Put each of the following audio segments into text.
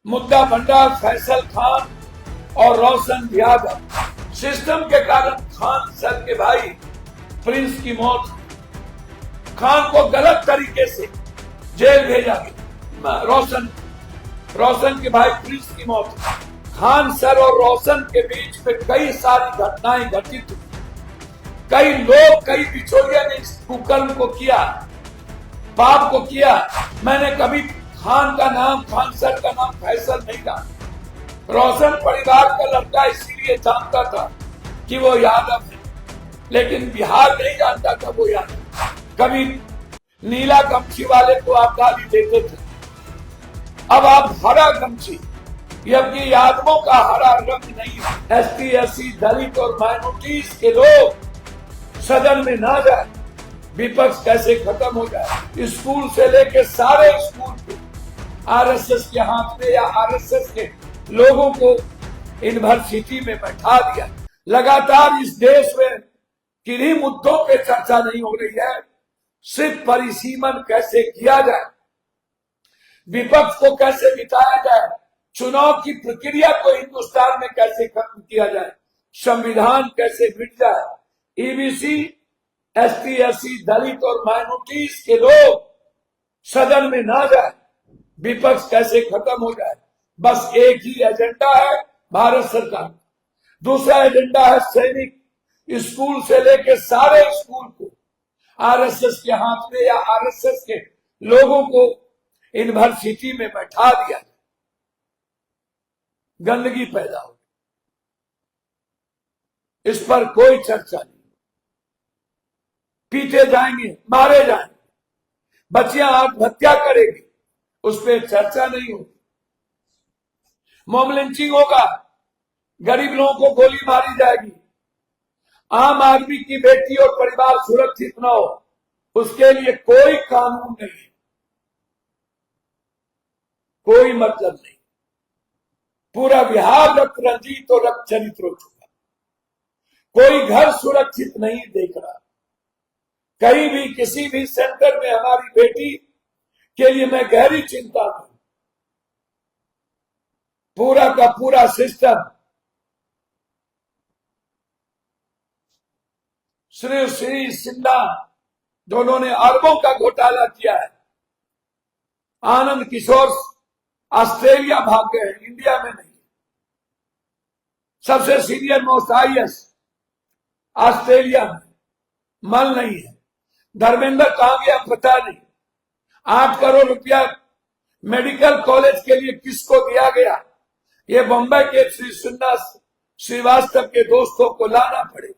मुद्दा बंटा फैसल खान और रोशन यादव। सिस्टम के कारण खान सर के भाई प्रिंस की मौत, खान को गलत तरीके से जेल भेजा गया। रोशन के भाई प्रिंस की मौत, खान सर और रोशन के बीच में कई सारी घटनाएं घटित हुई। कई लोग, कई बिचौलिया ने इस कुकर्म को किया, पाप को किया। मैंने कभी खान का नाम, खान सर का नाम फैसल नहीं कहा। रोशन परिवार का लड़का इसीलिए जानता था कि वो यादव है, लेकिन बिहार नहीं जानता था वो यादव। कभी नीला गमछी वाले को आप गाली देते थे, अब आप हरा गमछी। जबकि यादवों का हरा रंग नहीं है। एसटी, एससी, दलित और माइनॉरिटीज के लोग सदन में ना जाए, विपक्ष कैसे खत्म हो जाए। स्कूल से लेकर सारे स्कूल को आरएसएस के हाथ में या आरएसएस के लोगों को यूनिवर्सिटी में बैठा दिया। लगातार इस देश में किन्हीं मुद्दों पे चर्चा नहीं हो रही है, सिर्फ परिसीमन कैसे किया जाए, विपक्ष को कैसे मिटाया जाए, चुनाव की प्रक्रिया को हिंदुस्तान में कैसे खत्म किया जाए, संविधान कैसे मिट जाए, ईबीसी, एसटी, एससी, दलित और माइनॉरिटीज के लोग सदन में ना जाए, विपक्ष कैसे खत्म हो जाए। बस एक ही एजेंडा है भारत सरकार। दूसरा एजेंडा है सैनिक। स्कूल से लेकर सारे स्कूल को आरएसएस के हाथ में या आरएसएस के लोगों को यूनिवर्सिटी में बैठा दिया। गंदगी पैदा हो, इस पर कोई चर्चा नहीं। पीटे जाएंगे, मारे जाएंगे, बच्चियां आत्महत्या करेगी, उस पर चर्चा नहीं होगी। मॉब लिंचिंग होगा, गरीब लोगों को गोली मारी जाएगी, आम आदमी की बेटी और परिवार सुरक्षित न हो, उसके लिए कोई कानून नहीं, कोई मतलब नहीं। पूरा बिहार रक्त रंजित और रक्त चरित्र हो चुका। कोई घर सुरक्षित नहीं देख रहा। कहीं भी किसी भी सेंटर में हमारी बेटी के लिए मैं गहरी चिंता हूं। पूरा का पूरा सिस्टम श्री सिन्हा दोनों ने अरबों का घोटाला किया है। आनंद किशोर ऑस्ट्रेलिया भाग गए, इंडिया में नहीं। सबसे सीनियर मोस्ट आईएएस ऑस्ट्रेलिया में, मल नहीं है। धर्मेंद्र कहां गया पता नहीं। 8 करोड़ रुपया मेडिकल कॉलेज के लिए किसको दिया गया, ये बंबई के श्री सिन्हा श्रीवास्तव के दोस्तों को लाना पड़ेगा।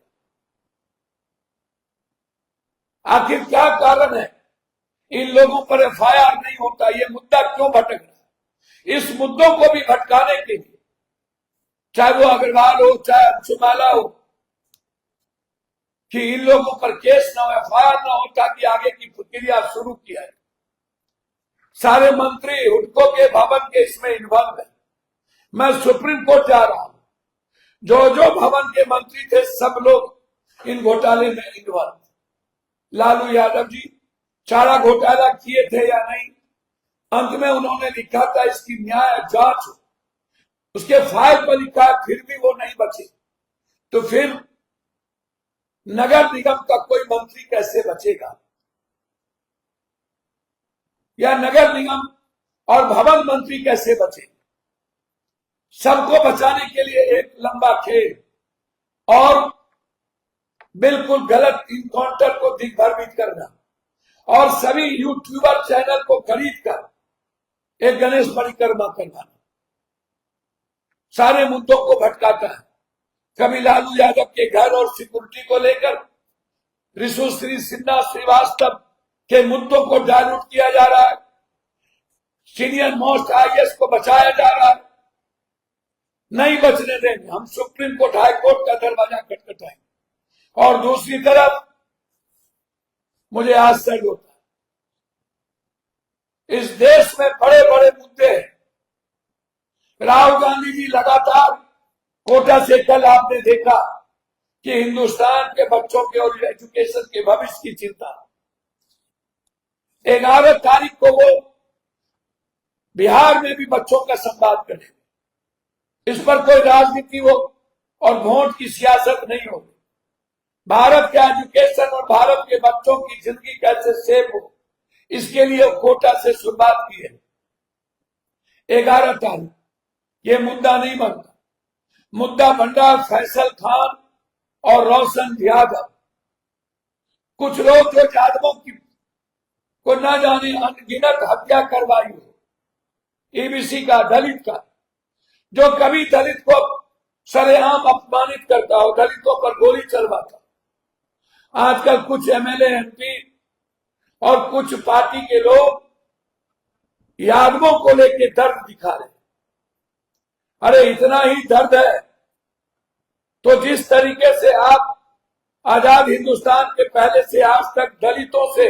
आखिर क्या कारण है इन लोगों पर एफआईआर नहीं होता, ये मुद्दा क्यों भटक रहा है। इस मुद्दों को भी भटकाने के लिए, चाहे वो अग्रवाल हो, चाहे अंशुमाला हो, कि इन लोगों पर केस ना हो, एफआईआर ना हो, ताकि आगे की प्रक्रिया शुरू किया जाए। सारे मंत्री हुडको के भवन के इसमें इन्वॉल्व है। मैं सुप्रीम कोर्ट जा रहा हूं, जो भवन के मंत्री थे सब लोग इन घोटाले में इन्वॉल्व। लालू यादव जी चारा घोटाला किए थे या नहीं, अंत में उन्होंने लिखा था इसकी न्याय जांच हो, उसके फाइल पर लिखा, फिर भी वो नहीं बचे। तो फिर नगर निगम का कोई मंत्री कैसे बचेगा, या नगर निगम और भवन मंत्री कैसे बचे। सबको बचाने के लिए एक लंबा खेल और बिल्कुल गलत इनकाउंटर को दिग्भ्रमित करना, और सभी यूट्यूबर चैनल को खरीद कर एक गणेश परिक्रमा करवाना, सारे मुद्दों को भटकाता है। कभी लालू यादव के घर और सिक्योरिटी को लेकर ऋषु श्री सिन्हा श्रीवास्तव के मुद्दों को डायल्यूट किया जा रहा है। सीनियर मोस्ट आईएएस को बचाया जा रहा है। नहीं बचने देंगे, हम सुप्रीम कोर्ट, हाई कोर्ट का दरवाजा खटखटाएंगे। और दूसरी तरफ मुझे आश्चर्य होता है, इस देश में बड़े बड़े मुद्दे हैं। राहुल गांधी जी लगातार कोटा से, कल आपने देखा कि हिंदुस्तान के बच्चों के और एजुकेशन के भविष्य की चिंता। 11 तारीख को वो बिहार में भी बच्चों का संवाद करेंगे। इस पर कोई राजनीति हो और वोट की सियासत नहीं होगी। भारत के एजुकेशन और भारत के बच्चों की जिंदगी कैसे सेव हो, इसके लिए कोटा से शुरुआत की है। 11 तारीख ये मुद्दा नहीं बनता। मुद्दा बन रहा फैसल खान और रोशन यादव। कुछ लोग जो यादवों की को न जाने अनगिनत हत्या करवाई हो, ईबीसी का, दलित का, जो कभी दलित को सरेआम अपमानित करता हो, दलितों पर गोली चलवाता। आजकल कुछ एमएलए, एमपी और कुछ पार्टी के लोग यादवों को लेकर दर्द दिखा रहे। अरे इतना ही दर्द है तो जिस तरीके से आप आजाद हिंदुस्तान के पहले से आज तक दलितों से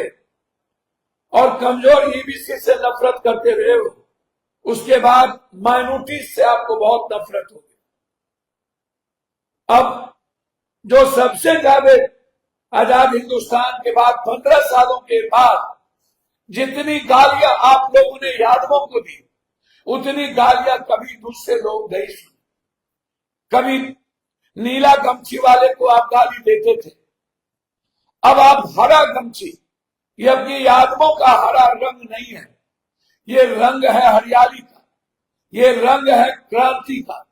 और कमजोर ईबीसी से नफरत करते रहे हो, उसके बाद माइनॉरिटीज से आपको बहुत नफरत होगी। अब जो सबसे ज्यादा आजाद हिंदुस्तान के बाद 15 सालों के बाद जितनी गालियां आप लोगों ने यादवों को दी, उतनी गालियां कभी दूसरे लोग नहीं सुनी। कभी नीला गमछी वाले को आप गाली देते थे, अब आप हरा गमछी। ये अपनी यादवों का हरा रंग नहीं है, ये रंग है हरियाली का, ये रंग है क्रांति का,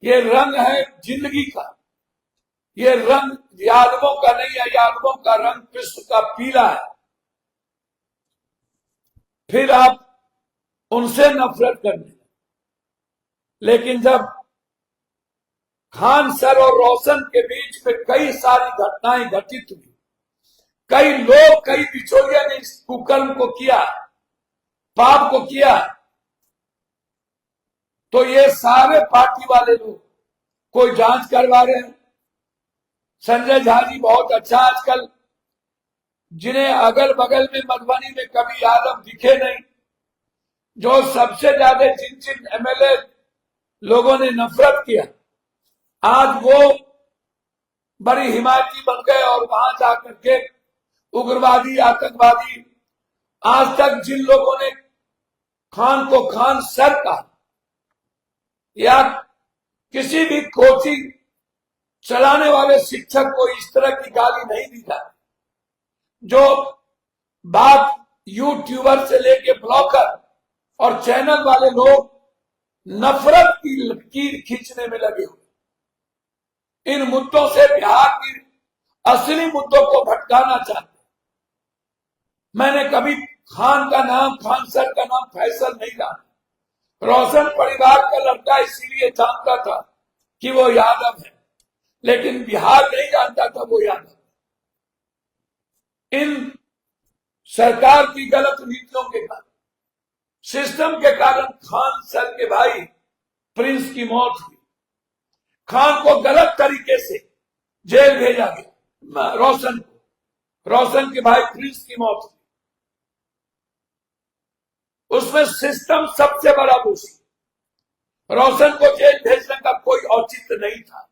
ये रंग है जिंदगी का। ये रंग यादवों का नहीं है, यादवों का रंग विश्व का पीला है। फिर आप उनसे नफरत करने, लेकिन जब खान सर और रोशन के बीच में कई सारी घटनाएं घटित हुई, कई लोग, कई बिचौलिया ने इस कुकर्म को किया, पाप को किया, तो ये सारे पार्टी वाले लोग कोई जांच करवा रहे हैं। संजय झा जी बहुत अच्छा, आजकल जिन्हें अगल बगल में मधुबनी में कभी यादव दिखे नहीं, जो सबसे ज्यादा जिन जिन एमएलए लोगों ने नफरत किया, आज वो बड़ी हिमायती बन गए और वहां जाकर के उग्रवादी, आतंकवादी, आज तक जिन लोगों ने खान को खान सर का या किसी भी कोचिंग चलाने वाले शिक्षक को इस तरह की गाली नहीं दी जाती, जो बात यूट्यूबर से लेके ब्लॉगर और चैनल वाले लोग नफरत की लकीर खींचने में लगे हुए, इन मुद्दों से बिहार की असली मुद्दों को भटकाना चाहते। मैंने कभी खान का नाम, खान सर का नाम फैसल नहीं जाना। रोशन परिवार का लड़का इसीलिए जानता था कि वो यादव है, लेकिन बिहार नहीं जानता था वो यादव। इन सरकार की गलत नीतियों के कारण, सिस्टम के कारण खान सर के भाई प्रिंस की मौत हुई। खान को गलत तरीके से जेल भेजा गया, रोशन के भाई प्रिंस की मौत हुई। उसमें सिस्टम सबसे बड़ा दोषी। रोशन को जेल भेजने का कोई औचित्य नहीं था।